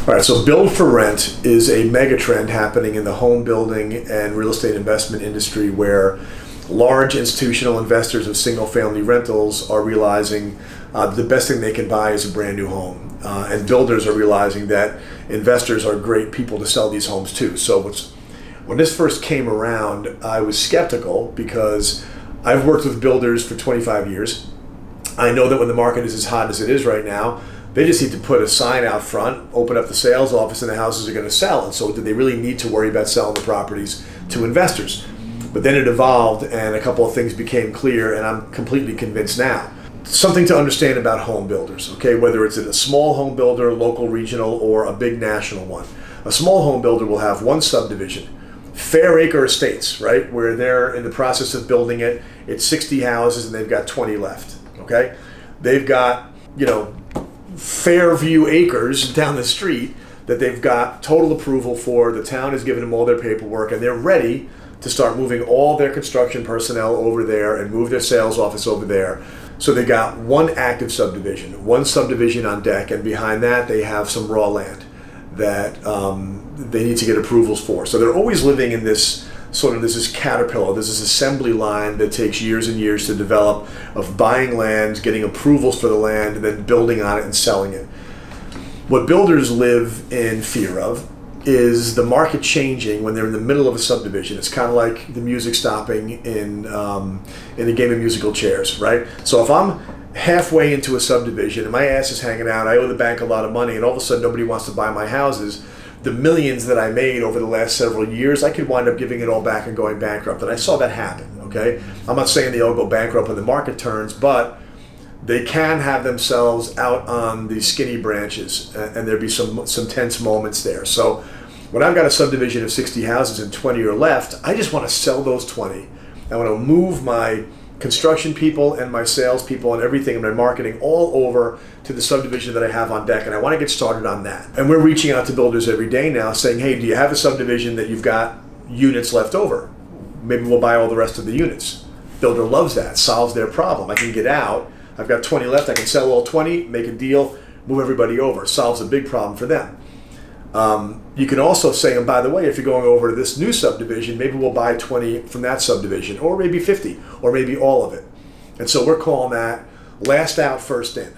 All right, so build for rent is a mega trend happening in the home building and real estate investment industry, where large institutional investors of single family rentals are realizing the best thing they can buy is a brand new home. And builders are realizing that investors are great people to sell these homes to. So when this first came around, I was skeptical because I've worked with builders for 25 years. I know that when the market is as hot as it is right now, they just need to put a sign out front, open up the sales office, and the houses are going to sell. And so do they really need to worry about selling the properties to investors? But then it evolved and a couple of things became clear, and I'm completely convinced now. Something to understand about home builders, okay? Whether it's a small home builder, local, regional, or a big national one. A small home builder will have one subdivision, fair acre estates, right? Where they're in the process of building it. It's 60 houses and they've got 20 left, okay? They've got, Fairview acres down the street that they've got total approval for. The town has given them all their paperwork and they're ready to start moving all their construction personnel over there and move their sales office over there. So they got one active subdivision, one subdivision on deck, and behind that they have some raw land that they need to get approvals for. So they're always living in this this caterpillar, this assembly line that takes years and years to develop, of buying land, getting approvals for the land, and then building on it and selling it. What builders live in fear of is the market changing when they're in the middle of a subdivision. It's kind of like the music stopping in a game of musical chairs, right? So if I'm halfway into a subdivision and my ass is hanging out, I owe the bank a lot of money, and all of a sudden nobody wants to buy my houses, the millions that I made over the last several years, I could wind up giving it all back and going bankrupt. And I saw that happen, okay? I'm not saying they all go bankrupt when the market turns, but they can have themselves out on the skinny branches, and there'd be some tense moments there. So when I've got a subdivision of 60 houses and 20 are left, I just want to sell those 20. I want to move my construction people and my sales people and everything and my marketing all over to the subdivision that I have on deck, and I want to get started on that. And we're reaching out to builders every day now saying, hey, do you have a subdivision that you've got units left over? Maybe we'll buy all the rest of the units. Builder loves that, solves their problem. I can get out, I've got 20 left, I can sell all 20, make a deal, move everybody over. Solves a big problem for them. You can also say, and by the way, if you're going over to this new subdivision, maybe we'll buy 20 from that subdivision, or maybe 50, or maybe all of it. And so we're calling that last out, first in.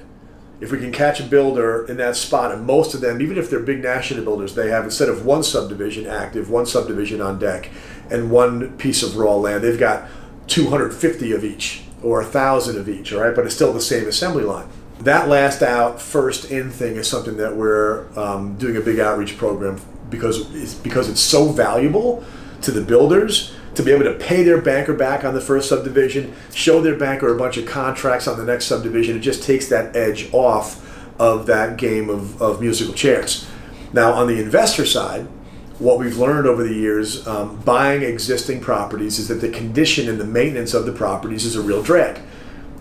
If we can catch a builder in that spot, and most of them, even if they're big national builders, they have, instead of one subdivision active, one subdivision on deck, and one piece of raw land, they've got 250 of each, or 1,000 of each, all right? But it's still the same assembly line. That last out, first in thing is something that we're doing a big outreach program because it's so valuable to the builders to be able to pay their banker back on the first subdivision, show their banker a bunch of contracts on the next subdivision. It just takes that edge off of that game of musical chairs. Now, on the investor side, what we've learned over the years buying existing properties is that the condition and the maintenance of the properties is a real drag.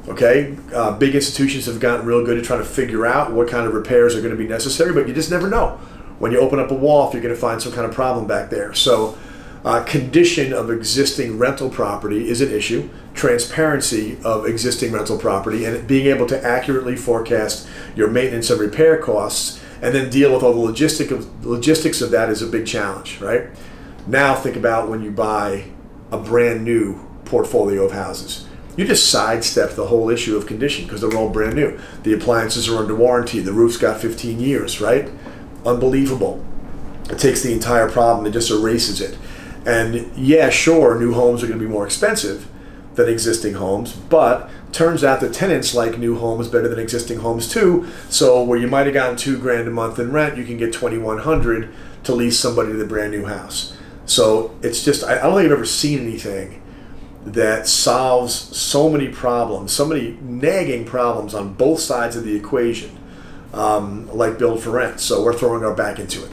Okay, big institutions have gotten real good at trying to figure out what kind of repairs are going to be necessary, but you just never know. When you open up a wall, if you're going to find some kind of problem back there. So condition of existing rental property is an issue. Transparency of existing rental property and being able to accurately forecast your maintenance and repair costs and then deal with all the logistics of that is a big challenge, right? Now think about when you buy a brand new portfolio of houses. You just sidestep the whole issue of condition because they're all brand new. The appliances are under warranty. The roof's got 15 years, right? Unbelievable. It takes the entire problem and just erases it. And yeah, sure, new homes are going to be more expensive than existing homes, but turns out that tenants like new homes better than existing homes too. So where you might have gotten $2,000 a month in rent, you can get $2,100 to lease somebody to the brand new house. So it's just, I don't think I've ever seen anything that solves so many problems, so many nagging problems on both sides of the equation, like build for rent. So we're throwing our back into it.